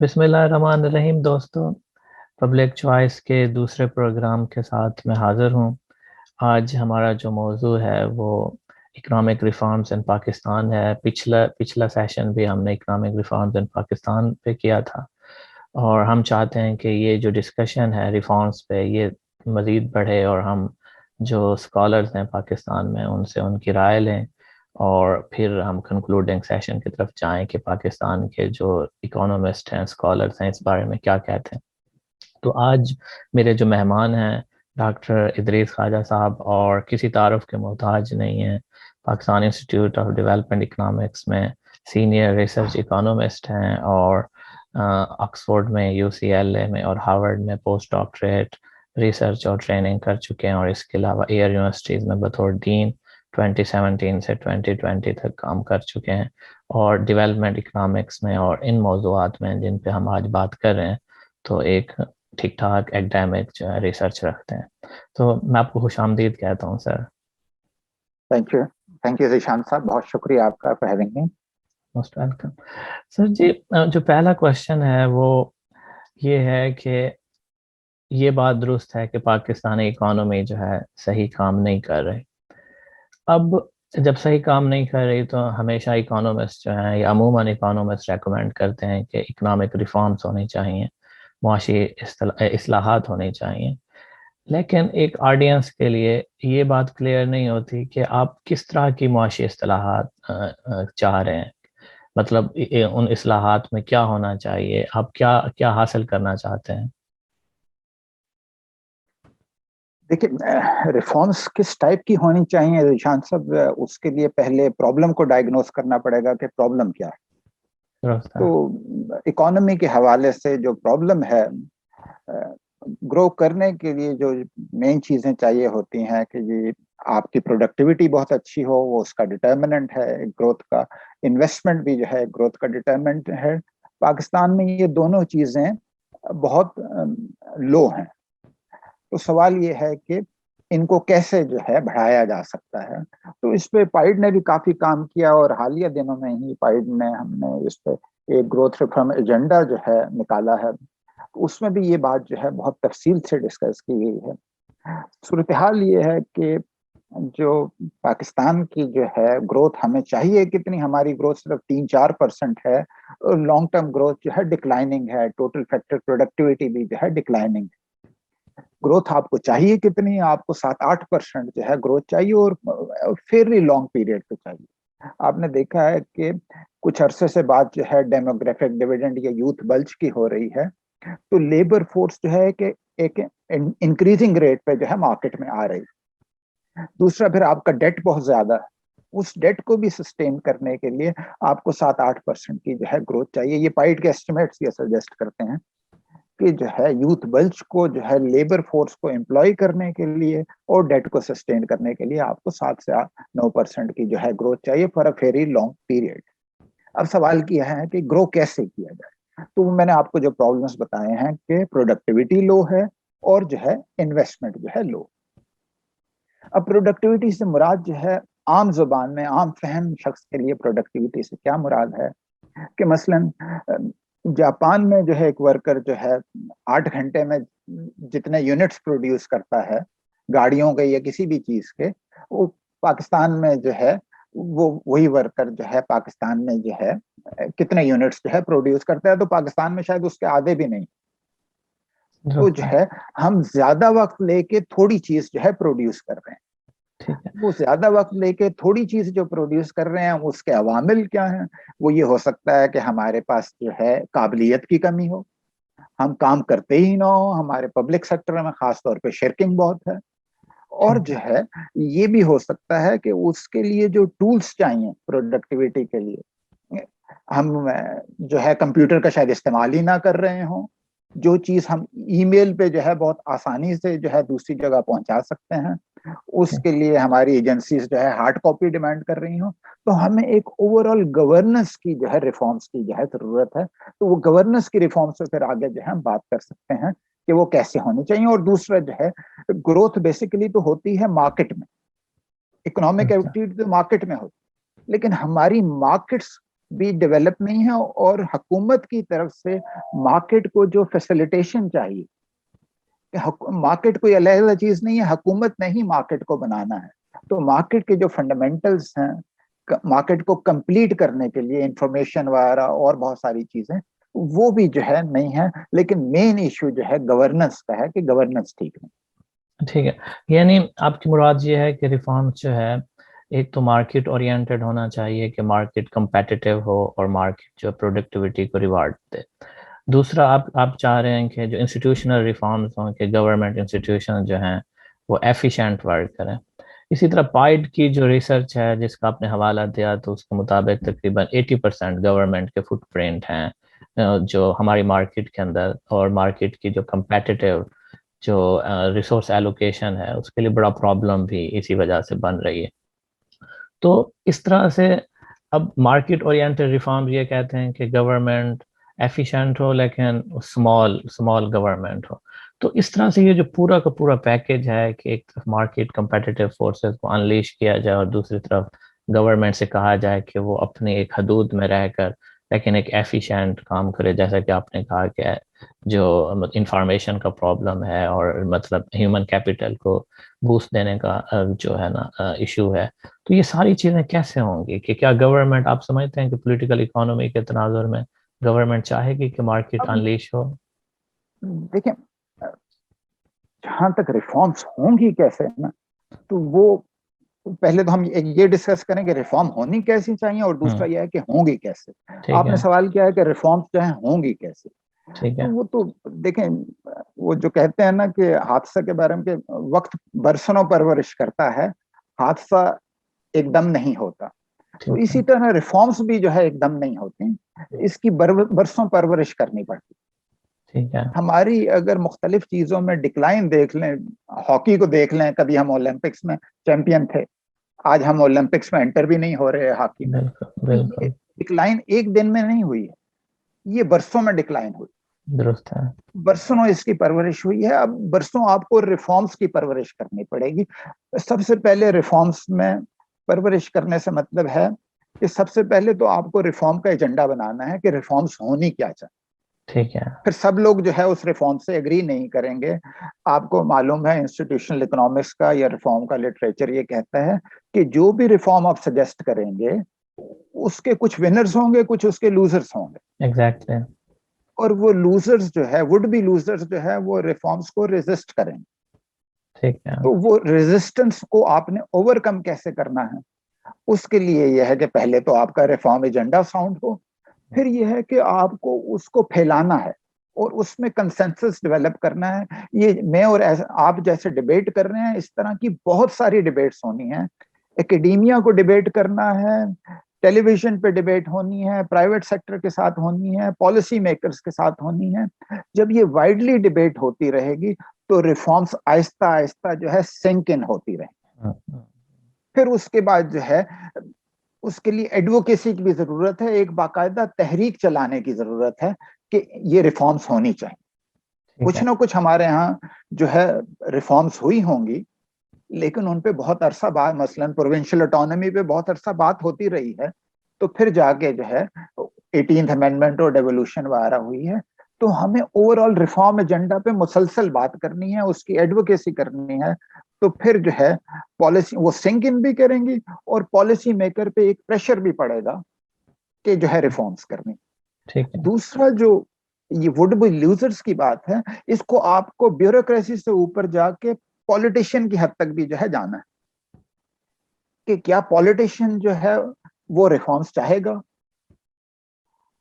بسم اللہ الرحمن الرحیم دوستوں، پبلک چوائس کے دوسرے پروگرام کے ساتھ میں حاضر ہوں۔ آج ہمارا جو موضوع ہے وہ اکنامک ریفارمز ان پاکستان ہے۔ پچھلا سیشن بھی ہم نے اکنامک ریفارمز ان پاکستان پہ کیا تھا، اور ہم چاہتے ہیں کہ یہ جو ڈسکشن ہے ریفارمز پہ یہ مزید بڑھے، اور ہم جو اسکالرز ہیں پاکستان میں ان سے ان کی رائے لیں، اور پھر ہم کنکلوڈنگ سیشن کی طرف جائیں کہ پاکستان کے جو اکانومسٹ ہیں، اسکالرز ہیں، اس بارے میں کیا کہتے ہیں۔ تو آج میرے جو مہمان ہیں ڈاکٹر ادریس خواجہ صاحب، اور کسی تعارف کے محتاج نہیں ہیں، Pakistan institute of development economics میں سینئر ریسرچ اکانومسٹ ہیں، اور آکسفورڈ میں، یو سی ایل اے میں اور ہارورڈ میں پوسٹ ڈاکٹریٹ ریسرچ اور ٹریننگ کر چکے ہیں، اور اس کے علاوہ ایئر یونیورسٹیز میں بطور ڈین 2017 سے 2020 تک کام کر چکے ہیں، اور ڈیولپمنٹ اکنامکس میں اور ان موضوعات میں جن پہ ہم آج بات کر رہے ہیں تو ایک ٹھیک ٹھاک ایکڈیمک جو ہے ریسرچ رکھتے ہیں۔ تو میں آپ کو خوش آمدید کہتا ہوں سر۔ تھینک یو ذیشان صاحب، بہت شکریہ آپ کا for having me. Most welcome sir ji. جو پہلا کوشچن ہے وہ یہ ہے کہ یہ بات درست ہے کہ پاکستانی اکانومی جو ہے صحیح کام نہیں کر رہی۔ اب جب صحیح کام نہیں کر رہی تو ہمیشہ اکانومسٹ جو ہیں یا عموماً اکانومسٹ ریکمینڈ کرتے ہیں کہ اکنامک ریفارمز ہونی چاہیے، معاشی اصلاحات ہونی چاہیے، لیکن ایک آڈینس کے لیے یہ بات کلیئر نہیں ہوتی کہ آپ کس طرح کی معاشی اصلاحات چاہ رہے ہیں، مطلب ان اصلاحات میں کیا ہونا چاہیے، آپ کیا حاصل کرنا چاہتے ہیں۔ دیکھیے، ریفارمس کس ٹائپ کی ہونی چاہیے ذیشان صاحب، اس کے لیے پہلے پرابلم کو ڈائگنوز کرنا پڑے گا کہ پرابلم کیا ہے۔ تو اکانومی کے حوالے سے جو پرابلم ہے، گرو کرنے کے لیے جو مین چیزیں چاہیے ہوتی ہیں کہ جی آپ کی پروڈکٹیوٹی بہت اچھی ہو، وہ اس کا ڈٹرمنٹ ہے گروتھ کا۔ انویسٹمنٹ بھی جو ہے گروتھ کا ڈٹرمنٹ ہے۔ پاکستان میں یہ دونوں چیزیں بہت لو ہیں۔ تو سوال یہ ہے کہ ان کو کیسے جو ہے بڑھایا جا سکتا ہے۔ تو اس پہ پائیڈ نے بھی کافی کام کیا، اور حالیہ دنوں میں ہی پائیڈ نے ہم نے اس پہ ایک گروتھ ریفارم ایجنڈا جو ہے نکالا ہے۔ اس میں بھی یہ بات جو ہے بہت تفصیل سے ڈسکس کی گئی ہے۔ صورتحال یہ ہے کہ جو پاکستان کی جو ہے گروتھ ہمیں چاہیے کتنی، ہماری گروتھ صرف 3-4% ہے، اور لانگ ٹرم گروتھ جو ہے ڈکلائننگ ہے، ٹوٹل فیکٹر پروڈکٹیوٹی بھی جو ہے ڈکلائننگ ہے۔ گروتھ آپ کو چاہیے کتنی، آپ کو 7-8% جو ہے گروتھ چاہیے، اور فیئرلی لانگ پیریڈ پہ چاہیے۔ آپ نے دیکھا ہے کہ کچھ عرصے سے بات جو ہے ڈیموگرافک ڈیویڈنڈ یا یوتھ بلج کی ہو رہی ہے، تو لیبر فورس جو ہے کہ ایک انکریزنگ ریٹ پہ جو ہے مارکیٹ میں آ رہی ہے۔ دوسرا، پھر آپ کا ڈیٹ بہت زیادہ ہے، اس ڈیٹ کو بھی سسٹین کرنے کے لیے آپ کو 7-8% کی جو ہے گروتھ چاہیے۔ یہ پائیڈ کے ایسٹیمیٹس یہ سجیسٹ کرتے ہیں کہ جو ہے یوتھ بلج کو جو ہے لیبر فورس کو امپلائی کرنے کے لیے اور ڈیٹ کو سسٹین کرنے کے لیے آپ کو 7 سے 9% کی جو ہے گروتھ چاہیے for a very long period. اب سوال کیا ہے کہ گرو کیسے کیا جائے۔ تو میں نے آپ کو جو پرابلمس بتائے ہیں کہ پروڈکٹیوٹی لو ہے، اور جو ہے انویسٹمنٹ جو ہے لو۔ اب پروڈکٹیوٹی سے مراد جو ہے عام زبان میں عام فہم شخص کے لیے پروڈکٹیوٹی سے کیا مراد ہے کہ مثلاً جاپان میں جو ہے ایک ورکر جو ہے 8 گھنٹے میں جتنے یونٹس پروڈیوس کرتا ہے گاڑیوں کے یا کسی بھی چیز کے، وہ پاکستان میں جو ہے وہی ورکر جو ہے پاکستان میں جو ہے کتنے یونٹس جو ہے پروڈیوس کرتا ہے، تو پاکستان میں شاید اس کے آدھے بھی نہیں۔ تو جو ہے ہم زیادہ وقت لے کے تھوڑی چیز جو ہے پروڈیوس کر رہے ہیں۔ وہ زیادہ وقت لے کے تھوڑی چیز جو پروڈیوس کر رہے ہیں اس کے عوامل کیا ہیں؟ وہ یہ ہو سکتا ہے کہ ہمارے پاس جو ہے قابلیت کی کمی ہو، ہم کام کرتے ہی نہ ہو، ہمارے پبلک سیکٹر میں خاص طور پہ شرکنگ بہت ہے، اور جو ہے یہ بھی ہو سکتا ہے کہ اس کے لیے جو ٹولز چاہیے پروڈکٹیوٹی کے لیے ہم جو ہے کمپیوٹر کا شاید استعمال ہی نہ کر رہے ہوں۔ جو چیز ہم ای میل پہ جو ہے بہت آسانی سے جو ہے دوسری جگہ پہنچا سکتے ہیں، اس کے لیے ہماری ایجنسیز جو ہے ہارڈ کاپی ڈیمانڈ کر رہی ہوں۔ تو ہمیں ایک اوور آل گورننس کی جو ہے ریفارمز کی جو ہے ضرورت ہے۔ تو وہ گورننس کی ریفارم سے پھر آگے جو ہے ہم بات کر سکتے ہیں کہ وہ کیسے ہونی چاہیے۔ اور دوسرا جو ہے گروتھ بیسیکلی تو ہوتی ہے مارکیٹ میں، اکنامک ایکٹیویٹی تو مارکیٹ میں ہوتی، لیکن ہماری مارکیٹس بھی ڈیولپ نہیں ہے، اور حکومت کی طرف سے مارکیٹ کو جو فیسیلیٹیشن چاہیے، مارکیٹ کوئی علیحدہ چیز نہیں ہے، حکومت نے ہی مارکیٹ کو بنانا ہے. تو مارکیٹ کے جو فنڈامنٹلز ہیں، مارکیٹ کو کمپلیٹ کرنے کے لیے انفارمیشن وغیرہ اور بہت ساری چیزیں وہ بھی جو ہے نہیں ہے. لیکن مین ایشو جو ہے گورننس کا ہے کہ گورننس ٹھیک نہیں. ٹھیک ہے، یعنی آپ کی مراد یہ ہے کہ ریفارمس جو ہے ایک تو مارکیٹ اورینٹڈ ہونا چاہیے کہ مارکیٹ کمپیٹیٹیو ہو اور مارکیٹ جو پروڈکٹیوٹی کو ریوارڈ دے. دوسرا آپ چاہ رہے ہیں کہ جو انسٹیٹیوشنل ریفارمز ہوں کہ گورنمنٹ انسٹیٹیوشن جو ہیں وہ ایفیشینٹ ورک کریں. اسی طرح پائڈ کی جو ریسرچ ہے جس کا آپ نے حوالہ دیا تو اس کے مطابق تقریباً 80% گورنمنٹ کے فٹ پرنٹ ہیں جو ہماری مارکیٹ کے اندر، اور مارکیٹ کی جو کمپیٹیٹیو جو ریسورس ایلوکیشن ہے اس کے لیے بڑا پرابلم بھی اسی وجہ سے بن رہی ہے. تو اس طرح سے اب مارکیٹ اورینٹڈ ریفارم یہ کہتے ہیں کہ گورنمنٹ ایفیشینٹ ہو لیکن اسمال گورنمنٹ ہو. تو اس طرح سے یہ جو پورا کا پورا پیکیج ہے کہ ایک طرف مارکیٹ کمپیٹیٹیو فورسز کو انلیش کیا جائے اور دوسری طرف گورنمنٹ سے کہا جائے کہ وہ اپنی ایک حدود میں رہ کر لیکن ایک ایفیشینٹ کام کرے، جیسا کہ آپ نے کہا کہ جو انفارمیشن کا پرابلم ہے اور مطلب ہیومن کیپٹل کو بوسٹ دینے کا جو ہے نا ایشو ہے. تو یہ ساری چیزیں کیسے ہوں گی کہ کیا گورنمنٹ، آپ سمجھتے ہیں کہ پولیٹیکل اکانومی کے تناظر میں گورنمنٹ چاہے گی کہ مارکیٹ انلیش ہو؟ دیکھیں جہاں تک ریفارمز ہوں گی کیسے نا، تو وہ پہلے تو ہم یہ ڈسکس کریں کہ ریفارم ہونی کیسی چاہیے، اور دوسرا یہ ہے کہ ہوں گی کیسے. آپ نے سوال کیا ہے کہ ریفارمز جو ہیں ہوں گی کیسے. تو وہ تو دیکھیں، وہ جو کہتے ہیں نا کہ حادثہ کے بارے میں کہ وقت برسنوں پرورش کرتا ہے، حادثہ ایک دم نہیں ہوتا. تو اسی طرح ریفارمز بھی جو ہے ایک دم نہیں ہوتے، اس کی برسوں پرورش کرنی پڑتی. ہماری اگر مختلف چیزوں میں ڈکلائن دیکھ لیں، ہاکی کو دیکھ لیں، کبھی ہم اولمپکس میں چیمپئن تھے، آج ہم اولمپکس میں انٹر بھی نہیں ہو رہے ہاکی میں. ڈکلائن ایک دن میں نہیں ہوئی ہے، یہ برسوں میں ڈکلائن ہوئی. درست ہے، برسوں اس کی پرورش ہوئی ہے. اب برسوں آپ کو ریفارمز کی پرورش کرنی پڑے گی. سب سے پہلے ریفارمز میں پرورش کرنے سے مطلب ہے کہ سب سے پہلے تو آپ کو ریفارم کا ایجنڈا بنانا ہے کہ ریفارمز ہونی کیا چاہیے. ٹھیک ہے، پھر سب لوگ جو ہے اس ریفارم سے ایگری نہیں کریں گے. آپ کو معلوم ہے انسٹیٹیوشنل اکنامکس کا یا ریفارم کا لٹریچر یہ کہتا ہے کہ جو بھی ریفارم آپ سجیسٹ کریں گے اس کے کچھ ونرز ہوں گے، کچھ اس کے لوزرز ہوں گے. ایگزیکٹلی. اور وہ لوزرز جو ہے، وڈ بی لوزرز جو ہے، وہ ریفارمز کو ریزسٹ کریں گے. ٹھیک ہے، تو وہ ریزسٹنس کو آپ نے اوور کم کیسے کرنا ہے، اس کے لیے یہ ہے کہ پہلے تو آپ کا ریفارم ایجنڈا ساؤنڈ ہو، پھر یہ ہے کہ آپ کو اس کو پھیلانا ہے اور اس میں کنسنسس ڈیولپ کرنا ہے. یہ میں اور آپ جیسے ڈیبیٹ کر رہے ہیں، اس طرح کی بہت ساری ڈیبیٹس ہونی ہیں. ایکیڈیمیا کو ڈیبیٹ کرنا ہے، ٹیلی ویژن پہ ڈیبیٹ ہونی ہے، پرائیویٹ سیکٹر کے ساتھ ہونی ہے، پالیسی میکرز کے ساتھ ہونی ہے. جب یہ وائڈلی ڈیبیٹ ہوتی رہے گی تو ریفارمز آہستہ آہستہ جو ہے سنک ان ہوتی رہے. پھر اس کے بعد جو ہے اس کے لیے ایڈوکیسی کی بھی ضرورت ہے، ایک باقاعدہ تحریک چلانے کی ضرورت ہے کہ یہ ریفارمز ہونی چاہیے. کچھ نہ کچھ ہمارے ہاں جو ہے ریفارمز ہوئی ہوں گی، لیکن ان پہ بہت عرصہ بعد، مثلاً پروونشل اٹانومی پہ بہت عرصہ بات ہوتی رہی ہے، تو پھر جا کے جو ہے 18th امینڈمنٹ اور ڈیولوشن وغیرہ ہوئی ہے. تو ہمیں اوور آل ریفارم ایجنڈا پہ مسلسل بات کرنی ہے، اس کی ایڈوکیسی کرنی ہے. تو پھر جو ہے پالیسی وہ سنک ان بھی کریں گی، اور پالیسی میکر پہ ایک پریشر بھی پڑے گا کہ جو ہے ریفارمز کرنی. دوسرا جو یہ وڈ بی لوزرز کی بات ہے، اس کو آپ کو بیوروکریسی سے اوپر جا کے پولیٹیشین کی حد تک بھی جو ہے جانا ہے کہ کیا پولیٹیشین جو ہے وہ ریفارمز چاہے گا.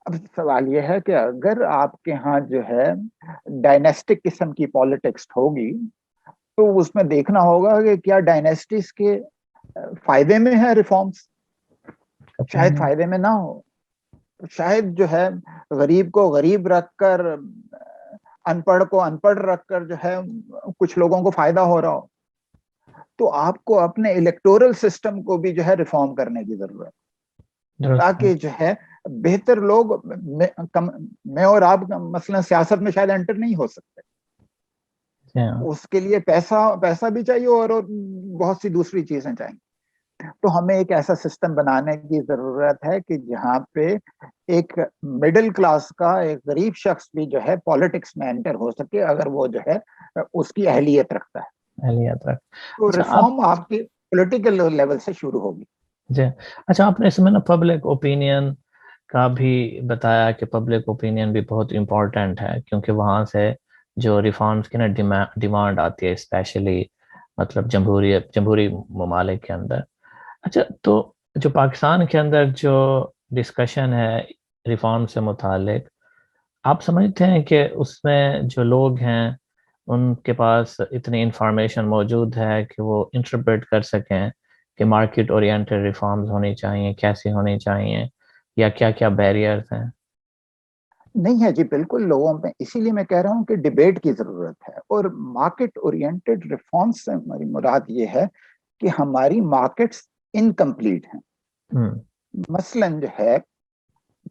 اب سوال یہ ہے کہ اگر آپ کے ہاں جو ہے ڈائنیسٹک قسم کی پالیٹکس ہوگی تو اس میں دیکھنا ہوگا کہ کیا ڈائنیسٹیز کے فائدے میں ہے ریفارمز. شاید فائدے میں نہ ہو، شاید جو ہے غریب کو غریب رکھ کر، ان پڑھ کو ان پڑھ رکھ کر جو ہے کچھ لوگوں کو فائدہ ہو رہا ہو. تو آپ کو اپنے الیکٹورل سسٹم کو بھی جو ہے ریفارم کرنے کی ضرورت ہے، تاکہ جو ہے بہتر لوگ، میں اور آپ مثلا سیاست میں شاید انٹر نہیں ہو سکتے، اس کے لیے پیسہ بھی چاہیے اور بہت سی دوسری چیزیں چاہیے. تو ہمیں ایک ایسا سسٹم بنانے کی ضرورت ہے کہ جہاں پہ ایک مڈل کلاس کا ایک غریب شخص بھی جو ہے پالیٹکس میں انٹر ہو سکے اگر وہ جو ہے اس کی اہلیت رکھتا ہے. تو ریفارم آپ کے پولیٹیکل لیول سے شروع ہوگی. جی اچھا، آپ نے اس میں نا پبلک اوپینین کا بھی بتایا کہ پبلک اوپینین بھی بہت امپورٹنٹ ہے، کیونکہ وہاں سے جو ریفارمز کی نا ڈیمانڈ آتی ہے، اسپیشلی مطلب جمہوری ممالک کے اندر. اچھا، تو جو پاکستان کے اندر جو ڈسکشن ہے ریفارم سے متعلق، آپ سمجھتے ہیں کہ اس میں جو لوگ ہیں ان کے پاس اتنی انفارمیشن موجود ہے کہ وہ انٹرپریٹ کر سکیں کہ مارکیٹ اورینٹڈ ریفارمز ہونی چاہیے، کیسی ہونی چاہیے، یا کیا کیا بیریئرز ہیں؟ نہیں ہے جی، بالکل لوگوں میں، اسی لیے میں کہہ رہا ہوں کہ ڈیبیٹ کی ضرورت ہے. اور مارکیٹ اورینٹڈ ریفارمز سے ہماری مراد یہ ہے کہ ہماری مارکیٹس انکمپلیٹ ہیں. مثلاً جو ہے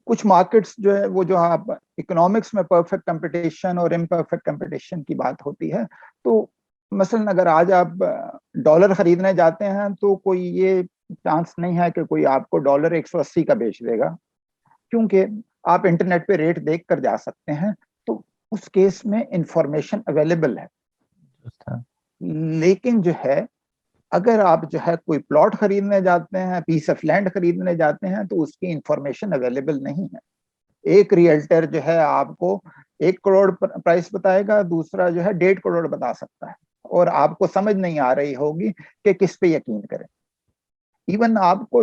کچھ مارکیٹس جو ہے وہ جو آپ اکنامکس میں پرفیکٹ کمپٹیشن اور امپرفیکٹ کمپٹیشن کی بات ہوتی ہے، تو مثلاً اگر آج آپ ڈالر خریدنے جاتے ہیں تو کوئی یہ چانس نہیں ہے کہ کوئی آپ کو ڈالر 180 کا بیچ دے گا، کیونکہ آپ انٹرنیٹ پہ ریٹ دیکھ کر جا سکتے ہیں. تو اس کیس میں انفارمیشن اویلیبل ہے. لیکن جو ہے اگر آپ جو ہے کوئی پلاٹ خریدنے جاتے ہیں، پیس آف لینڈ خریدنے جاتے ہیں، تو اس کی انفارمیشن اویلیبل نہیں ہے. ایک ریئلٹر جو ہے آپ کو 1 کروڑ پرائس بتائے گا، دوسرا جو ہے 1.5 کروڑ بتا سکتا ہے، اور آپ کو سمجھ نہیں آ رہی ہوگی کہ کس پہ یقین کریں. ایون آپ کو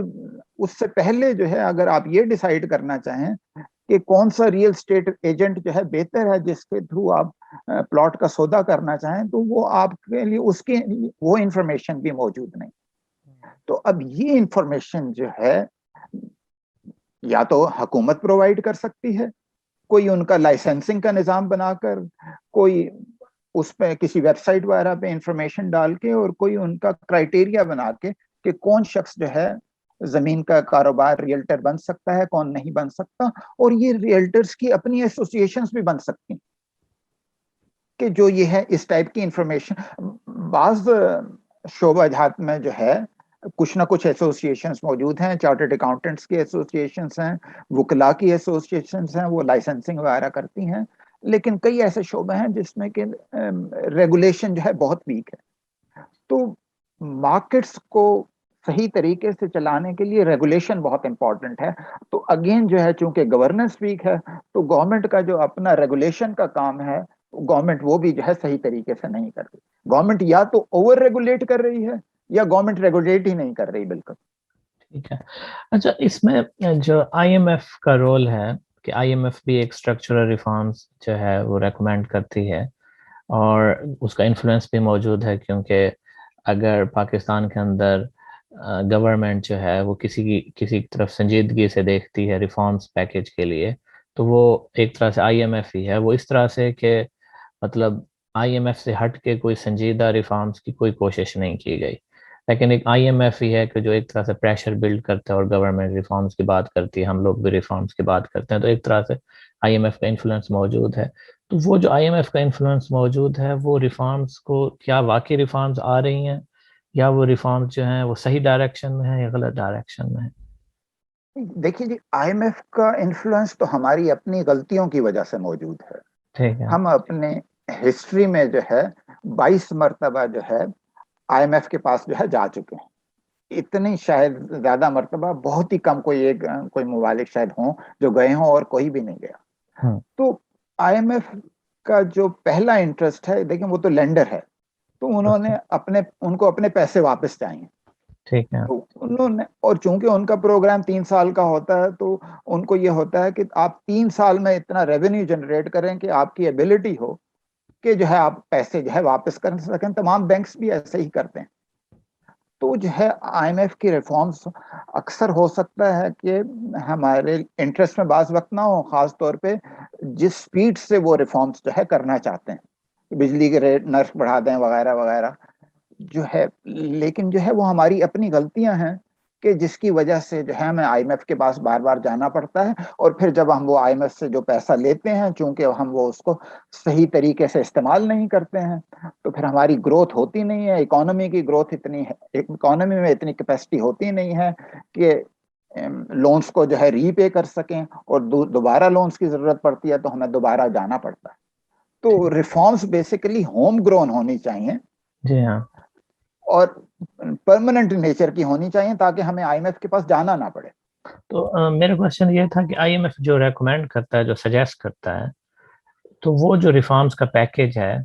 اس سے پہلے جو ہے اگر آپ یہ ڈیسائیڈ کرنا چاہیں کہ کون سا ریئل اسٹیٹ ایجنٹ جو ہے بہتر ہے جس کے تھرو آپ پلاٹ کا سودا کرنا چاہیں، تو وہ آپ کے لیے اس کی وہ انفارمیشن بھی موجود نہیں. تو اب یہ انفارمیشن جو ہے یا تو حکومت پرووائڈ کر سکتی ہے، کوئی ان کا لائسنسنگ کا نظام بنا کر، کوئی اس پہ کسی ویب سائٹ وغیرہ پہ انفارمیشن ڈال کے، اور کوئی ان کا کرائٹیریا بنا کے کہ کون شخص جو ہے زمین کا کاروبار ریئلٹر بن سکتا ہے، کون نہیں بن سکتا. اور یہ ریئلٹرز کی اپنی ایسوسیشنز بھی بن سکتی ہیں کہ جو یہ ہے اس ٹائپ کی انفارمیشن. بعض شعبہ جات میں جو ہے کچھ نہ کچھ ایسوسیشنز موجود ہیں، چارٹرڈ اکاؤنٹنٹس کی ایسوسیشنز ہیں، وکلا کی ایسوسیشنز ہیں، وہ لائسنسنگ وغیرہ کرتی ہیں. لیکن کئی ایسے شعبے ہیں جس میں کہ ریگولیشن جو ہے بہت ویک ہے. تو مارکیٹس کو صحیح طریقے سے چلانے کے لیے ریگولیشن بہت امپورٹنٹ ہے. تو اگین جو ہے چونکہ گورننس ویک ہے، تو گورنمنٹ کا جو اپنا ریگولیشن کا کام ہے، گورنمنٹ وہ بھی جو ہے صحیح طریقے سے نہیں کر رہی. گورنمنٹ یا تو اوور ریگولیٹ کر رہی ہے یا گورنمنٹ ریگولیٹ ہی نہیں کر رہی بالکل. ٹھیک ہے. اچھا، اس میں جو آئی ایم ایف کا رول ہے کہ آئی ایم ایف بھی ایک اسٹرکچرل ریفارمز جو ہے وہ ریکمینڈ کرتی ہے، اور اس کا انفلوئنس بھی موجود ہے، کیونکہ اگر پاکستان کے اندر گورنمنٹ جو ہے وہ کسی طرف سنجیدگی سے دیکھتی ہے ریفارمز پیکیج کے لیے، تو وہ ایک طرح سے آئی ایم ایف ہی ہے. وہ اس طرح سے کہ مطلب آئی ایم ایف سے ہٹ کے کوئی سنجیدہ ریفارمز کی کوئی کوشش نہیں کی گئی، لیکن ایک آئی ایم ایف ہی ہے کہ جو ایک طرح سے پریشر بلڈ کرتا ہے اور گورنمنٹ ریفارمز کی بات کرتی ہے، ہم لوگ بھی ریفارمز کی بات کرتے ہیں. تو ایک طرح سے آئی ایم ایف کا انفلوئنس موجود ہے. تو وہ جو آئی ایم ایف کا انفلوئنس موجود ہے، وہ ریفارمز کو کیا واقعی ریفارمز آ رہی ہیں، یا وہ ریفارمز جو ہیں وہ صحیح ڈائریکشن میں ہیں یا غلط ڈائریکشن میں ہیں؟ دیکھیے جی، آئی ایم ایف کا انفلوئنس تو ہماری اپنی غلطیوں کی وجہ سے موجود ہے. ٹھیک ہے. ہم اپنے ہسٹری میں جو ہے 22 مرتبہ جو ہے آئی ایم ایف کے پاس جو ہے جا چکے ہیں. اتنی شاید زیادہ مرتبہ بہت ہی کم کوئی ممالک شاید ہوں جو گئے ہوں، اور کوئی بھی نہیں گیا. تو آئی ایم ایف کا جو پہلا انٹرسٹ ہے، دیکھیں وہ تو لینڈر ہے، تو انہوں نے ان کو اپنے پیسے واپس چاہیے. ٹھیک ہے. تو انہوں نے، اور چونکہ ان کا پروگرام 3 سال کا ہوتا ہے، تو ان کو یہ ہوتا ہے کہ آپ 3 سال میں اتنا ریونیو جنریٹ کریں کہ آپ کی ایبلٹی ہو کہ جو ہے آپ پیسے جو ہے واپس کر سکیں. تمام بینکس بھی ایسے ہی کرتے ہیں. تو جو ہے آئی ایم ایف کی ریفارمز اکثر ہو سکتا ہے کہ ہمارے انٹرسٹ میں بعض وقت نہ ہو، خاص طور پہ جس سپیڈ سے وہ ریفارمز جو ہے کرنا چاہتے ہیں، بجلی کے ریٹ نرخ بڑھا دیں وغیرہ وغیرہ جو ہے. لیکن جو ہے وہ ہماری اپنی غلطیاں ہیں کہ جس کی وجہ سے جو ہے ہمیں آئی ایم ایف کے پاس بار بار جانا پڑتا ہے, اور پھر جب ہم وہ آئی ایم ایف سے جو پیسہ لیتے ہیں چونکہ ہم وہ اس کو صحیح طریقے سے استعمال نہیں کرتے ہیں, تو پھر ہماری گروتھ ہوتی نہیں ہے, اکانومی کی گروتھ اتنی ہے, اکانومی میں اتنی کیپیسٹی ہوتی نہیں ہے کہ لونز کو جو ہے ری پے کر سکیں, اور دوبارہ لونز کی ضرورت پڑتی ہے تو ہمیں دوبارہ جانا پڑتا ہے. تو ریفارمز بیسیکلی ہوم گرون ہونی چاہیے, جی ہاں, اور پرماننٹ نیچر کی ہونی چاہیے تاکہ ہمیں آئی ایم ایف کے پاس جانا نہ پڑے. تو میرا کوشچن یہ تھا کہ آئی ایم ایف جو ریکمینڈ کرتا ہے, جو سجیسٹ کرتا ہے, تو وہ جو ریفارمز کا پیکیج ہے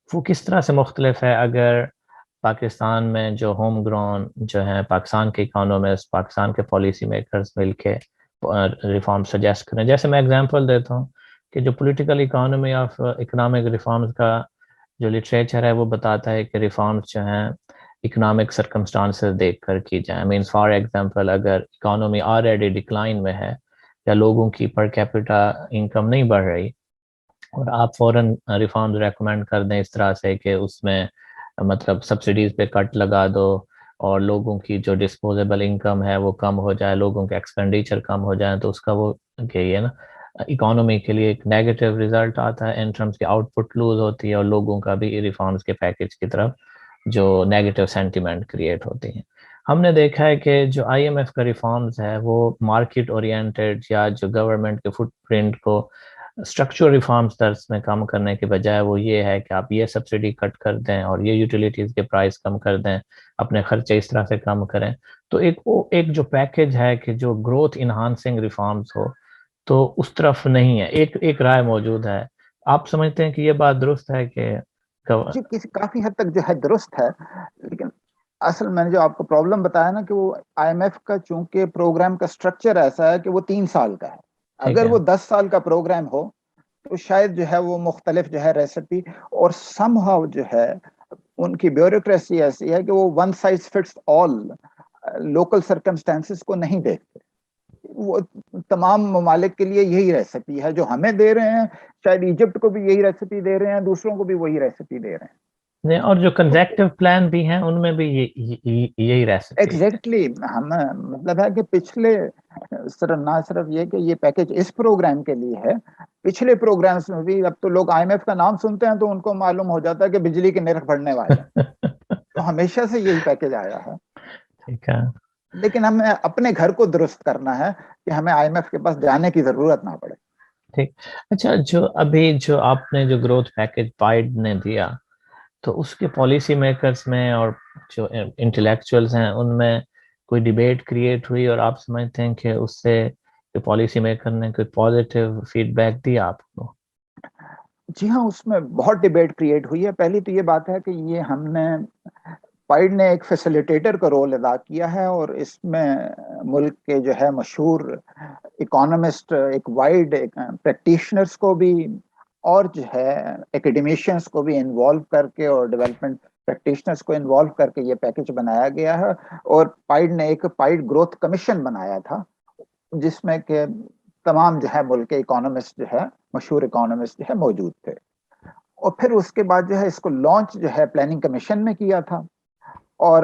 وہ کس طرح سے مختلف ہے اگر پاکستان میں جو ہوم گرون جو ہیں, پاکستان کے اکانومسٹ, پاکستان کے پالیسی میکرز مل کے ریفارم سجیسٹ کریں. جیسے میں ایگزامپل دیتا ہوں کہ جو political economy of economic reforms کا جو لٹریچر ہے وہ بتاتا ہے کہ ریفارمز جو ہیں اکنامک سرکمسٹانسز دیکھ کر کی جائیں. مینس فار ایگزامپل اگر اکانومی آلریڈی ڈکلائن میں ہے یا لوگوں کی پر کیپٹا انکم نہیں بڑھ رہی, اور آپ فوراً ریفارمز ریکمینڈ کر دیں اس طرح سے کہ اس میں مطلب سبسڈیز پہ کٹ لگا دو اور لوگوں کی جو ڈسپوزیبل انکم ہے وہ کم ہو جائے, لوگوں کے ایکسپینڈیچر کم ہو جائیں, تو اس کا وہ کہ یہ نا اکانومی کے لیے ایک نیگیٹو ریزلٹ آتا ہے ان ٹرمز کی آؤٹ پٹ لوز ہوتی ہے, اور لوگوں کا بھی ریفارمز کے پیکیج کی طرف جو نیگیٹو سینٹیمنٹ کریٹ ہوتی ہیں. ہم نے دیکھا ہے کہ جو آئی ایم ایف کا ریفارمز ہے وہ مارکیٹ اورینٹیڈ یا جو گورنمنٹ کے فٹ پرنٹ کو اسٹرکچر ریفارمز درس میں کم کرنے کے بجائے وہ یہ ہے کہ آپ یہ سبسڈی کٹ کر دیں اور یہ یوٹیلیٹیز کے پرائس کم کر دیں, اپنے خرچے اس طرح سے کم کریں. تو ایک جو پیکیج ہے کہ جو گروتھ انہانسنگ ریفارمز ہو تو اس طرف نہیں ہے. ایک رائے موجود ہے, آپ سمجھتے ہیں کہ یہ بات درست ہے کہ جی کافی حد تک جو ہے درست ہے, لیکن اصل میں نے جو آپ کو پرابلم بتایا نا کہ وہ آئی ایم ایف کا چونکہ پروگرام کا سٹرکچر ایسا ہے کہ وہ 3 سال کا ہے, اگر وہ 10 سال کا پروگرام ہو تو شاید جو ہے وہ مختلف جو ہے ریسپی, اور سم ہاؤ جو ہے ان کی بیوروکریسی ایسی ہے کہ وہ ون سائز فٹس آل لوکل سرکمسٹانسز کو نہیں دیکھتے. وہ تمام ممالک کے لیے یہی ریسپی ہے جو ہمیں دے رہے ہیں, شاید ایجپٹ کو بھی یہی ریسپی دے رہے ہیں, دوسروں کو بھی وہی ریسپی دے رہے ہیں. اور جو کنزیکٹو پلان بھی ہیں ان میں بھی یہی ریسپی ایگزیکٹلی ہم مطلب ہے کہ پچھلے نہ صرف یہ کہ یہ پیکج اس پروگرام کے لیے ہے, پچھلے پروگرامز میں بھی اب تو لوگ آئی ایم ایف کا نام سنتے ہیں تو ان کو معلوم ہو جاتا ہے کہ بجلی کے نرخ بڑھنے والے ہیں. تو ہمیشہ سے یہی پیکج آیا ہے. ٹھیک ہے, لیکن ہمیں اپنے گھر کو درست کرنا ہے کہ ہمیں آئی ایم ایف کے پاس جانے کی ضرورت نہ پڑے. ٹھیک. اچھا, جو ابھی جو آپ نے جو گروتھ پیکج بائیڈ نے دیا تو اس کے پالیسی میکرز میں اور جو انٹلیکچوئلز ہیں ان میں کوئی ڈیبیٹ کریٹ ہوئی, اور آپ سمجھتے ہیں کہ اس سے پالیسی میکر نے کوئی پازیٹیو فیڈ بیک دیا آپ کو؟ جی ہاں, اس میں بہت ڈیبیٹ کریٹ ہوئی ہے. پہلی تو یہ بات ہے کہ یہ ہم نے پائیڈ نے ایک فیسیلیٹیٹر کا رول ادا کیا ہے, اور اس میں ملک کے جو ہے مشہور اکانومسٹ, ایک وائڈ پریکٹیشنرز کو بھی اور جو ہے ایکیڈیمیشینز کو بھی انوالو کر کے اور ڈیولپمنٹ پریکٹیشنرز کو انوالو کر کے یہ پیکج بنایا گیا ہے. اور پائیڈ نے ایک پائیڈ گروتھ کمیشن بنایا تھا جس میں کہ تمام جو ہے ملک کے اکانومسٹ جو ہے مشہور اکانومسٹ جو ہے موجود تھے. اور پھر اس کے بعد جو ہے اس کو لانچ جو ہے پلاننگ کمیشن میں کیا تھا, اور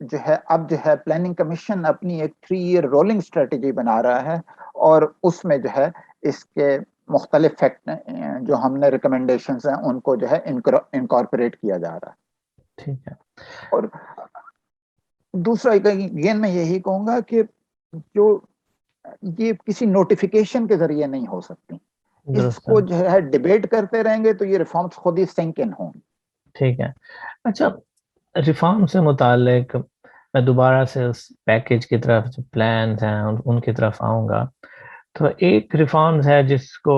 جو ہے اب جو ہے پلاننگ کمیشن اپنی ایک 3 ایئر رولنگ اسٹریٹجی بنا رہا ہے, اور اس میں جو ہے اس کے مختلف فیکٹ جو ہم نے ریکمنڈیشنز ہیں ان کو جو ہے انکارپوریٹ کیا جا رہا ہے. ٹھیک ہے. اور دوسرا اگین میں یہی کہوں گا کہ جو یہ کسی نوٹیفیکیشن کے ذریعے نہیں ہو سکتی, اس کو جو ہے ڈیبیٹ کرتے رہیں گے تو یہ ریفارمز خود ہی سنک ان ہوں. ٹھیک ہے. اچھا, ریفارم سے متعلق میں دوبارہ سے اس پیکج کی طرف جو پلانز ہیں ان کی طرف آؤں گا. تو ایک ریفارمز ہے جس کو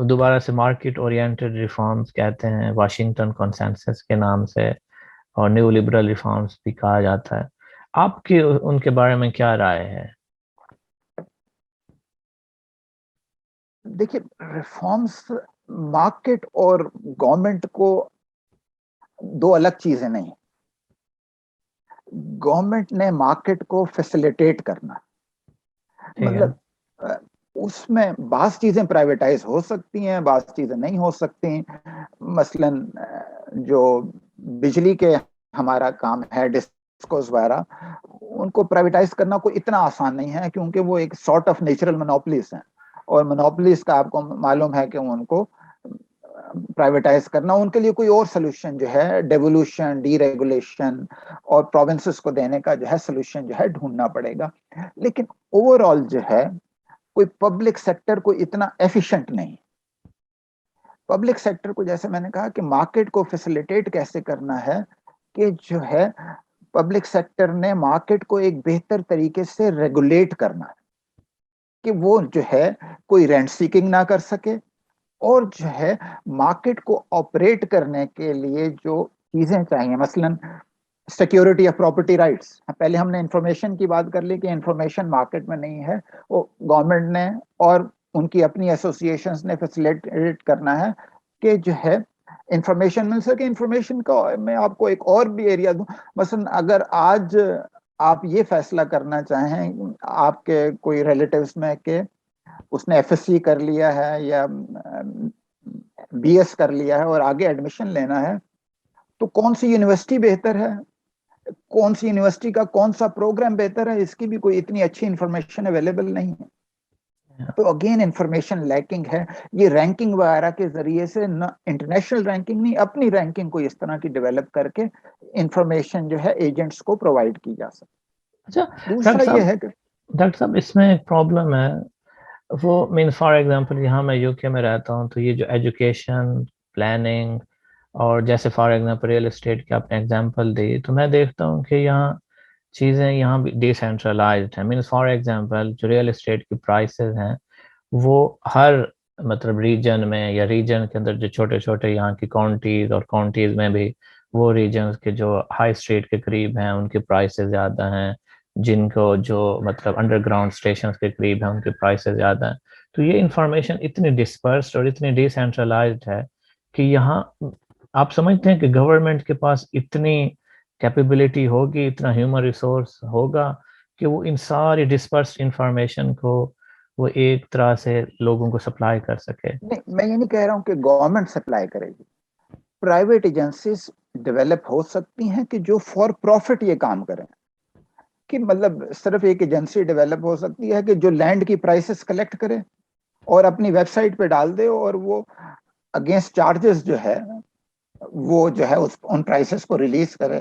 دوبارہ سے مارکیٹ اورینٹڈ ریفارمز کہتے ہیں, واشنگٹن کنسنسس کے نام سے, اور نیو لبرل ریفارمز بھی کہا جاتا ہے. آپ کی ان کے بارے میں کیا رائے ہے؟ دیکھیے, ریفارمز مارکیٹ اور گورنمنٹ کو 2 الگ چیزیں نہیں. گورنمنٹ نے مارکیٹ کو فیسیلیٹیٹ کرنا, مطلب اس میں بعض چیزیں پرائیویٹائز ہو سکتی ہیں, بعض چیزیں نہیں ہو سکتی. مثلا جو بجلی کے ہمارا کام ہے ٹیسکوز وغیرہ، ان کو پرائیویٹائز کرنا کوئی اتنا آسان نہیں ہے کیونکہ وہ ایک سارٹ آف نیچرل مونوپلیز ہیں، اور مونوپلیز کا آپ کو معلوم ہے کہ ان کو پرائیویٹائز کرنا، ان کے لیے کوئی اور سولوشن جو ہے ڈیولوشن، ڈی ریگولیشن اور پروونسز کو دینے کا جو ہے سولوشن جو ہے ڈھونڈنا پڑے گا. لیکن اوور آل جو ہے کوئی پبلک سیکٹر کو اتنا ایفیشینٹ نہیں. پبلک سیکٹر کو جیسے میں نے کہا کہ مارکیٹ کو فیسیلیٹیٹ کیسے کرنا ہے، کہ جو ہے پبلک سیکٹر نے مارکیٹ کو ایک بہتر طریقے سے ریگولیٹ کرنا ہے کہ وہ جو ہے کوئی رینٹ سیکنگ نہ کر سکے، اور جو ہے مارکیٹ کو آپریٹ کرنے کے لیے جو چیزیں چاہیے، مثلا سیکیورٹی آف پراپرٹی رائٹس. پہلے ہم نے انفارمیشن کی بات کر لی کہ انفارمیشن مارکیٹ میں نہیں ہے، وہ گورنمنٹ نے اور ان کی اپنی ایسوسیشنز نے فیسیلیٹیٹ کرنا ہے کہ جو ہے انفارمیشن مل سکے. انفارمیشن کا میں آپ کو ایک اور بھی ایریا دوں، مثلا اگر آج آپ یہ فیصلہ کرنا چاہیں آپ کے کوئی ریلیٹیوز میں کہ اس نے ایف ایس سی کر لیا ہے یا بی ایس کر لیا ہے اور آگے ایڈمیشن لینا ہے، تو کون سی یونیورسٹی بہتر ہے، کون سی یونیورسٹی کا کون سا پروگرام بہتر ہے، اس کی بھی کوئی اتنی اچھی انفارمیشن اویلیبل نہیں ہے. تو اگین انفارمیشن لیکنگ ہے. یہ رینکنگ وغیرہ کے ذریعے سے نہ انٹرنیشنل رینکنگ نہیں، اپنی رینکنگ کو اس طرح کی ڈیولپ کر کے انفارمیشن جو ہے ایجنٹس کو پرووائڈ کی جا سکتی. اچھا دوسرا یہ ہے کہ ڈاکٹر صاحب اس میں ایک پرابلم ہے، وہ مین فار ایگزامپل یہاں میں یو کے میں رہتا ہوں، تو یہ جو ایجوکیشن پلاننگ اور جیسے فار ایگزامپل ریئل اسٹیٹ کی آپ نے ایگزامپل دی، تو میں دیکھتا ہوں کہ یہاں چیزیں یہاں بھی ڈی سینٹرلائزڈ ہیں. مینس فار ایگزامپل جو ریئل اسٹیٹ کی پرائسز ہیں وہ ہر مطلب ریجن میں یا ریجن کے اندر جو چھوٹے چھوٹے یہاں کی کاؤنٹیز اور کاؤنٹیز میں بھی وہ ریجنز کے جو ہائی اسٹریٹ کے قریب ہیں ان کی پرائسز زیادہ ہیں، جن کو جو مطلب انڈر گراؤنڈ اسٹیشنز کے قریب ہیں ان کی پرائسز زیادہ ہیں. تو یہ انفارمیشن اتنی ڈسپرسڈ اور اتنی ڈی سینٹرلائزڈ ہے کہ یہاں آپ سمجھتے ہیں کہ گورنمنٹ کے پاس اتنی کیپیبلٹی ہوگی، اتنا ہیومن ریسورس ہوگا کہ وہ ان ساری ڈسپرسڈ انفارمیشن کو وہ ایک طرح سے لوگوں کو سپلائی کر سکے؟ نہیں، میں یہ نہیں کہہ رہا ہوں کہ گورنمنٹ سپلائی کرے گی. پرائیویٹ ایجنسیز ڈیولپ ہو سکتی ہیں کہ جو فار پروفٹ یہ کام کریں، کہ مطلب صرف ایک ایجنسی ڈیولپ ہو سکتی ہے کہ جو لینڈ کی پرائسز کلیکٹ کرے اور اپنی ویب سائٹ پہ ڈال دے، اور وہ اگینسٹ چارجز جو ہے وہ جو ہے ان پرائسز کو ریلیز کرے.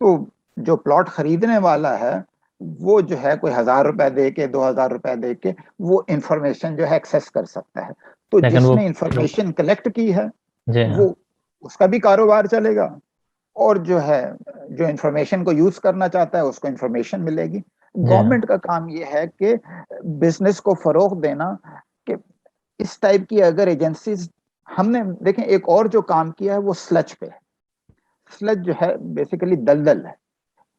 تو جو پلاٹ خریدنے والا ہے وہ جو ہے کوئی 1000 روپے دے کے 2000 روپے دے کے وہ انفارمیشن جو ہے ایکسیس کر سکتا ہے. تو لیکن جس وہ نے انفارمیشن کلیکٹ کی ہے جی ہاں وہ اس کا بھی کاروبار چلے گا، اور جو ہے جو انفارمیشن کو یوز کرنا چاہتا ہے اس کو انفارمیشن ملے گی. جی ہاں گورنمنٹ کا کام یہ ہے کہ بزنس کو فروغ دینا، کہ اس ٹائپ کی اگر ایجنسیز، ہم نے دیکھیں ایک اور جو کام کیا ہے وہ سلج پہ. سلج جو ہے بیسیکلی دلدل ہے،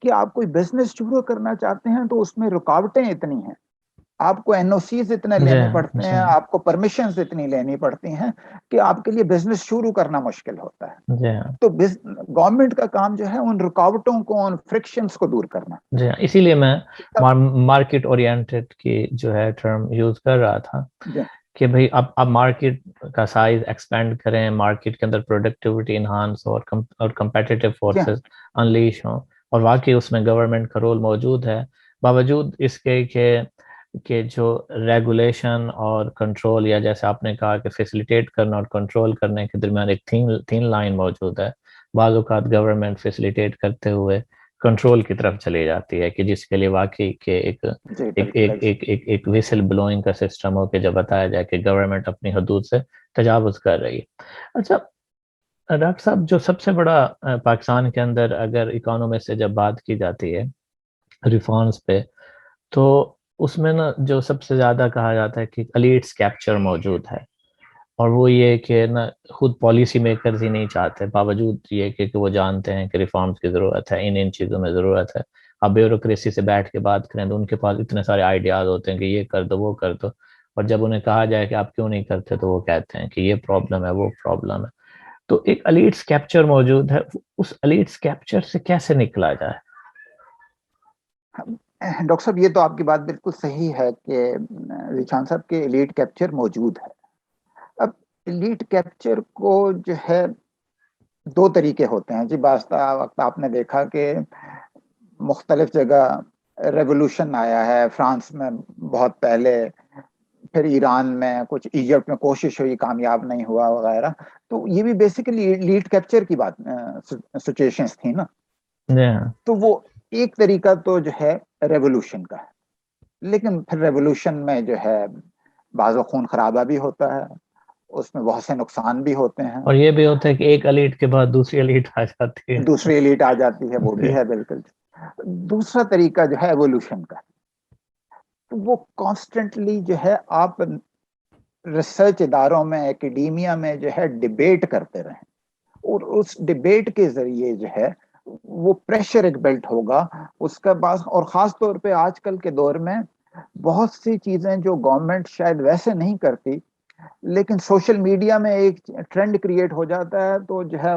کہ آپ کوئی بزنس شروع کرنا چاہتے ہیں تو اس میں رکاوٹیں اتنی ہیں، آپ کو این او سیز اتنے جی لینے ہاں پڑتے جی ہیں، آپ کو پرمیشنز اتنی لینی پڑتی ہیں کہ آپ کے لیے بزنس شروع کرنا مشکل ہوتا ہے. جی ہاں تو گورنمنٹ کا کام جو ہے ان رکاوٹوں کو، ان فرکشنز کو دور کرنا. جی ہاں، اسی لیے میں مارکیٹ اورینٹڈ کی جو ہے ٹرم یوز کر رہا تھا کہ بھئی اب مارکیٹ کا سائز ایکسپینڈ کریں، مارکیٹ کے اندر پروڈکٹیوٹی انہانس اور کمپیٹیٹیو فورسز انلیش ہوں، اور واقعی اس میں گورنمنٹ کا رول موجود ہے، باوجود اس کے کہ جو ریگولیشن اور کنٹرول، یا جیسے آپ نے کہا کہ فیسیلیٹیٹ کرنا اور کنٹرول کرنے کے درمیان ایک تھین لائن موجود ہے. بعض اوقات گورنمنٹ فیسیلیٹیٹ کرتے ہوئے کنٹرول کی طرف چلی جاتی ہے، کہ جس کے لیے واقعی کہ ایک ویسل بلوئنگ کا سسٹم ہو کہ جب بتایا جائے کہ گورنمنٹ اپنی حدود سے تجاوز کر رہی ہے. اچھا ڈاکٹر صاحب، جو سب سے بڑا پاکستان کے اندر اگر اکانومی سے جب بات کی جاتی ہے ریفارمز پہ، تو اس میں نا جو سب سے زیادہ کہا جاتا ہے کہ الیٹس کیپچر موجود ہے، اور وہ یہ کہ نا خود پالیسی میکرز ہی نہیں چاہتے، باوجود یہ کہ وہ جانتے ہیں کہ ریفارمز کی ضرورت ہے، ان چیزوں میں ضرورت ہے. اب بیوروکریسی سے بیٹھ کے بات کریں تو ان کے پاس اتنے سارے آئیڈیاز ہوتے ہیں کہ یہ کر دو وہ کر دو، اور جب انہیں کہا جائے کہ آپ کیوں نہیں کرتے تو وہ کہتے ہیں کہ یہ پرابلم ہے وہ پرابلم ہے. تو ایک الیٹس کیپچر موجود ہے، اس الیٹس کیپچر سے کیسے نکلا جائے؟ ڈاکٹر صاحب، یہ تو آپ کی بات بالکل صحیح ہے کہ ذیشان صاحب کے ایلیٹ کیپچر موجود ہے. اب ایلیٹ کیپچر کو جو ہے دو طریقے ہوتے ہیں جی. بعض وقت آپ نے دیکھا کہ مختلف جگہ ریولوشن آیا ہے، فرانس میں بہت پہلے، پھر ایران میں کچھ، ایجپٹ میں کوشش ہوئی کامیاب نہیں ہوا وغیرہ. تو یہ بھی بیسیکلی لیڈ کیپچر کی بات سچویشنز تھی نا. تو وہ ایک طریقہ تو جو ہے ریولوشن کا ہے، لیکن پھر ریولوشن میں جو ہے بعض خون خرابہ بھی ہوتا ہے، اس میں بہت سے نقصان بھی ہوتے ہیں، اور یہ بھی ہوتا ہے کہ ایک ایلیٹ کے بعد دوسری ایلیٹ آ جاتی ہے، دوسری ایلیٹ آ جاتی ہے، وہ بھی ہے بالکل. دوسرا طریقہ جو ہے ایوولوشن کا، تو وہ کانسٹنٹلی جو ہے آپ ریسرچ اداروں میں، ایکیڈیمیا میں جو ہے ڈیبیٹ کرتے رہیں، اور اس ڈیبیٹ کے ذریعے جو ہے وہ پریشر ایک بلٹ ہوگا اس کا بعض. اور خاص طور پہ آج کل کے دور میں بہت سی چیزیں جو گورنمنٹ شاید ویسے نہیں کرتی، لیکن سوشل میڈیا میں ایک ٹرینڈ کریٹ ہو جاتا ہے، تو جو ہے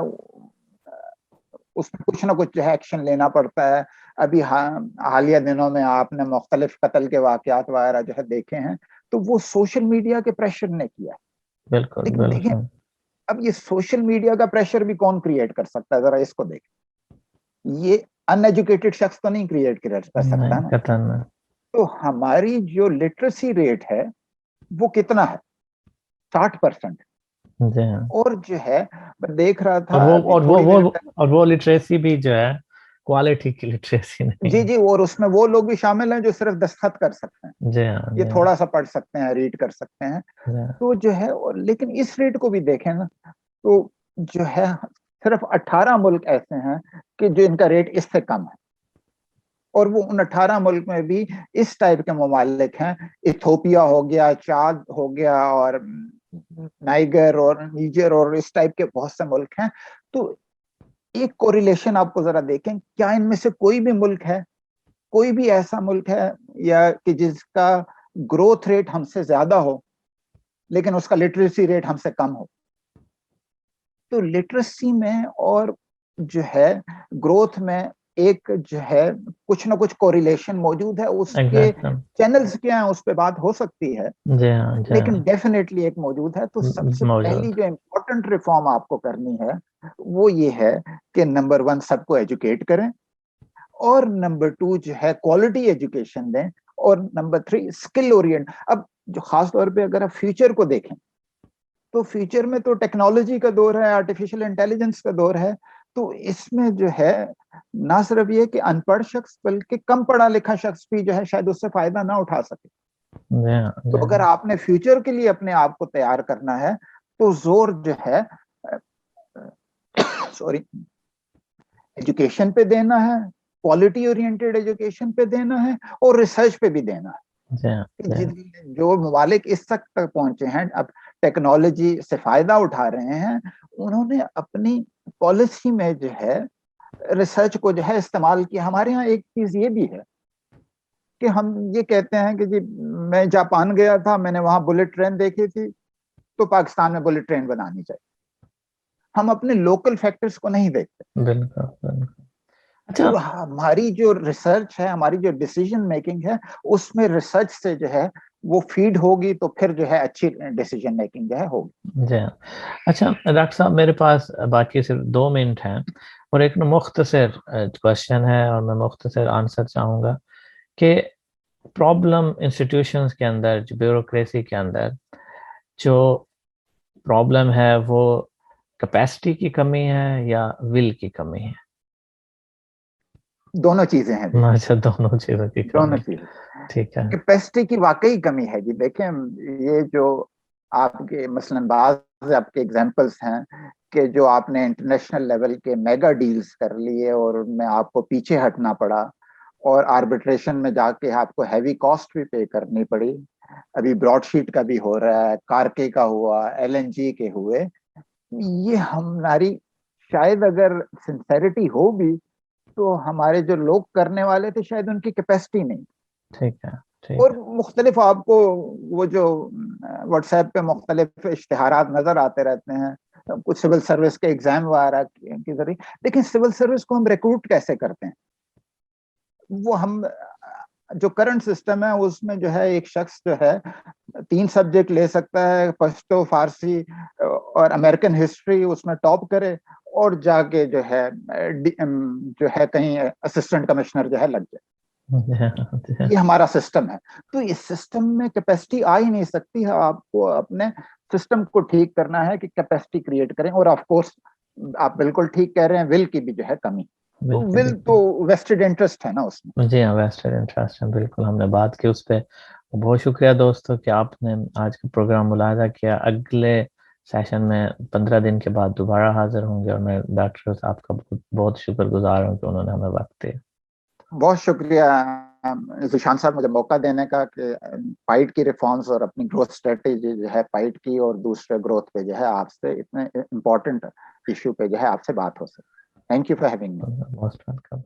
اس میں کچھ نہ کچھ جو ہے ایکشن لینا پڑتا ہے. ابھی حالیہ دنوں میں آپ نے مختلف قتل کے واقعات وغیرہ جو ہے دیکھے ہیں، تو وہ سوشل میڈیا کے پریشر نے کیا. بالکل لیکن دیکھیں اب یہ سوشل میڈیا کا پریشر بھی کون کریٹ کر سکتا ہے، ذرا اس کو دیکھیں. یہ ان ایجوکیٹڈ شخص تو نہیں کریٹ کر سکتا نا. تو ہماری جو لٹریسی ریٹ ہے وہ کتنا ہے؟ 60%. اور جو ہے میں دیکھ رہا تھا اور وہ لٹریسی بھی جو ہے کوالٹی کی لٹریسی نہیں. جی جی، اور اس میں وہ لوگ بھی شامل ہیں جو صرف دستخط کر سکتے ہیں، یہ تھوڑا سا پڑھ سکتے ہیں، ریڈ کر سکتے ہیں. تو جو ہے لیکن اس ریٹ کو بھی دیکھیں نا، تو جو ہے صرف 18 ملک ایسے ہیں کہ جو ان کا ریٹ اس سے کم ہے، اور وہ ان 18 ملک میں بھی اس ٹائپ کے ممالک ہیں. ایتھوپیا ہو گیا، چاد ہو گیا، اور نائگر اور نیجر اور اس ٹائپ کے بہت سے ملک ہیں. تو ایک کوریلیشن آپ کو ذرا دیکھیں، کیا ان میں سے کوئی بھی ملک ہے، کوئی بھی ایسا ملک ہے یا کہ جس کا گروتھ ریٹ ہم سے زیادہ ہو لیکن اس کا لٹریسی ریٹ ہم سے کم ہو؟ تو لٹریسی میں اور جو ہے گروتھ میں ایک جو ہے کچھ نہ کچھ کوریلیشن موجود ہے. اس کے چینلز کیا ہیں اس پہ بات ہو سکتی ہے، لیکن ڈیفینیٹلی ایک موجود ہے. تو سب سے پہلی جو امپورٹنٹ ریفارم آپ کو کرنی ہے وہ یہ ہے کہ نمبر 1 سب کو ایجوکیٹ کریں، اور نمبر 2 جو ہے کوالٹی ایجوکیشن دیں، اور نمبر 3 اسکل اورینٹ. اب جو خاص طور پہ اگر آپ فیوچر کو دیکھیں تو فیوچر میں تو ٹیکنالوجی کا دور ہے، آرٹیفیشل انٹیلیجنس کا دور ہے. تو اس میں جو ہے نہ صرف یہ کہ ان پڑھ شخص بلکہ کم پڑھا لکھا شخص بھی جو ہے شاید اس سے فائدہ نہ اٹھا سکے. تو اگر آپ نے فیوچر کے لیے اپنے آپ کو تیار کرنا ہے تو زور جو ہے ایجوکیشن پہ دینا ہے، کوالٹی اورینٹیڈ ایجوکیشن پہ دینا ہے، اور ریسرچ پہ بھی دینا ہے. جو ممالک اس تک پہنچے ہیں، اب ٹیکنالوجی سے فائدہ اٹھا رہے ہیں، انہوں نے اپنی پالیسی میں جو ہے ریسرچ کو جو ہے استعمال کیا. ہمارے ہاں ایک چیز یہ بھی ہے کہ ہم یہ کہتے ہیں کہ جی میں جاپان گیا تھا، میں نے وہاں بلٹ ٹرین دیکھی تھی، تو پاکستان میں بلٹ ٹرین بنانی چاہیے. ہم اپنے لوکل فیکٹرز کو نہیں دیکھتے. بالکل. اور ہماری جو ریسرچ ہے، ہماری جو ڈیسیجن میکنگ ہے، اس میں ریسرچ سے جو ہے وہ فیڈ ہوگی تو پھر جو ہے اچھی ڈیسیجن میکنگ جو ہے ہوگی. جی اچھا ڈاکٹر صاحب، میرے پاس باقی صرف 2 منٹ ہیں، اور ایک مختصر کوشچن ہے اور میں مختصر آنسر چاہوں گا کہ پرابلم انسٹیٹیوشنز کے اندر، جو بیوروکریسی کے اندر جو پرابلم ہے، وہ کیپیسٹی کی کمی ہے یا ول کی کمی ہے؟ دونوں چیزیں ہیں. اچھا، دونوں چیزوں کی کمی. دونوں چیزیں. ٹھیک ہے. کیپیسٹی کی واقعی کمی ہے جی. دیکھیں یہ جو آپ کے مثلاً بعض آپ کے ایگزامپلس ہیں کہ جو آپ نے انٹرنیشنل لیول کے میگا ڈیلز کر لیے اور ان میں آپ کو پیچھے ہٹنا پڑا، اور آربیٹریشن میں جا کے آپ کو ہیوی کاسٹ بھی پے کرنی پڑی. ابھی براڈ شیٹ کا بھی ہو رہا ہے، کارکے کا ہوا، LNG کے ہوئے. یہ ہماری شاید اگر سنسیریٹی ہو بھی تو ہمارے جو لوگ کرنے والے تھے شاید ان کی کیپیسٹی نہیں. ٹھیک ہے. اور مختلف آپ کو وہ جو واٹس ایپ پہ مختلف اشتہارات نظر آتے رہتے ہیں، کچھ سول سروس کے ایگزام وغیرہ کے ذریعے. لیکن سول سروس کو ہم ریکروٹ کیسے کرتے ہیں؟ وہ ہم جو کرنٹ سسٹم ہے اس میں جو ہے ایک شخص جو ہے 3 سبجیکٹ لے سکتا ہے، پشتو، فارسی اور امریکن ہسٹری اس میں ٹاپ کرے، اور جا کے جو ہے کہیں اسسٹنٹ کمشنر جو ہے لگ جائے. یہ ہمارا سسٹم ہے. تو اس سسٹم میں کیپیسٹی آ ہی نہیں سکتی ہے. آپ کو اپنے سسٹم کو ٹھیک کرنا ہے کہ کیپیسٹی کریٹ کریں. اور آف کورس آپ بالکل ٹھیک کہہ رہے ہیں, ول کی بھی جو ہے کمی. ول تو ویسٹڈ انٹرسٹ ہے نا اس میں. جی ہاں, ویسٹڈ انٹرسٹ ہے, بالکل ہم نے بات کی اس پہ. بہت شکریہ دوستوں کہ آپ نے آج کا پروگرام ملاحظہ کیا. اگلے سیشن میں 15 دن کے بعد دوبارہ حاضر ہوں گے, اور میں ڈاکٹر صاحب کا بہت شکر گزار ہوں کہ انہوں نے ہمیں وقت دیا. بہت شکریہ ذیشان صاحب مجھے موقع دینے کا کہ پائٹ کی ریفارمز اور اپنی گروتھ اسٹریٹجی جو ہے پائٹ کی اور دوسرے گروتھ پہ جو ہے آپ سے اتنے امپورٹنٹ ایشو پہ جو ہے آپ سے بات ہو سکے. Thank you for having me. Most welcome.